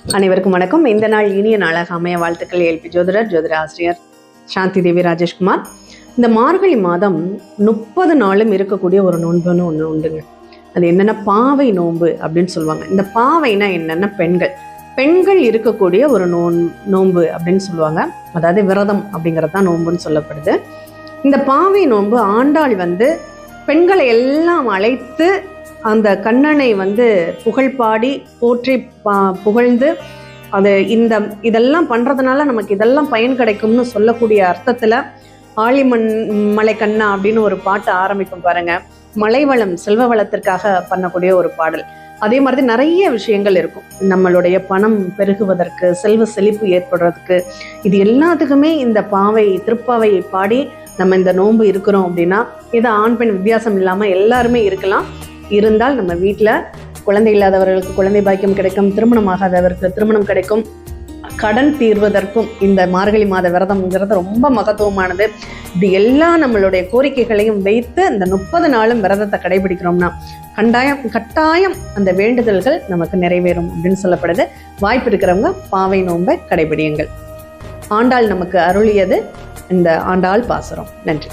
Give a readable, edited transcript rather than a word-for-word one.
அனைவருக்கும் வணக்கம். இந்த நாள் இனிய நாளாக அமைய வாழ்த்துக்கள். எல்பி ஜோதிடர், ஜோதிட ஆசிரியர் சாந்தி தேவி ராஜேஷ்குமார். இந்த மார்கழி மாதம் 30 நாளும் இருக்கக்கூடிய ஒரு நோன்புன்னு ஒன்று உண்டுங்க. அது என்னென்னா பாவை நோன்பு அப்படின்னு சொல்லுவாங்க. இந்த பாவைனா என்னென்னா பெண்கள் இருக்கக்கூடிய ஒரு நோன்பு அப்படின்னு சொல்லுவாங்க. அதாவது விரதம் அப்படிங்கிறது தான் நோன்புன்னு சொல்லப்படுது. இந்த பாவை நோன்பு ஆண்டாள் பெண்களை எல்லாம் அழைத்து அந்த கண்ணனை புகழ் பாடி போற்றி புகழ்ந்து அது இதெல்லாம் பண்ணுறதுனால நமக்கு இதெல்லாம் பயன் கிடைக்கும்னு சொல்லக்கூடிய அர்த்தத்தில் மலை கண்ணா அப்படின்னு ஒரு பாட்டு ஆரம்பிக்கும் பாருங்க. மலை வளம் செல்வ வளத்திற்காக பண்ணக்கூடிய ஒரு பாடல். அதே மாதிரி நிறைய விஷயங்கள் இருக்கும். நம்மளுடைய பணம் பெருகுவதற்கு, செல்வ செழிப்பு ஏற்படுறதுக்கு, இது எல்லாத்துக்குமே இந்த திருப்பாவையை பாடி நம்ம இந்த நோன்பு இருக்கிறோம் அப்படின்னா, இது ஆண் பெண் வித்தியாசம் இல்லாமல் எல்லாருமே இருக்கலாம். இருந்தால் நம்ம வீட்டில் குழந்தை இல்லாதவர்களுக்கு குழந்தை பாக்கியம் கிடைக்கும், திருமணம் ஆகாதவருக்கு திருமணம் கிடைக்கும், கடன் தீர்வதற்கும் இந்த மார்கழி மாத விரதம்ங்கிறது ரொம்ப மகத்துவமானது. இப்படி எல்லா நம்மளுடைய கோரிக்கைகளையும் வைத்து இந்த 30 நாளும் விரதத்தை கடைபிடிக்கிறோம்னா கட்டாயம் அந்த வேண்டுதல்கள் நமக்கு நிறைவேறும் அப்படின்னு சொல்லப்படுது. வாய்ப்பு இருக்கிறவங்க பாவை நோன்பை கடைபிடியுங்கள். ஆண்டாள் நமக்கு அருளியது இந்த ஆண்டாள் பாசுரம். நன்றி.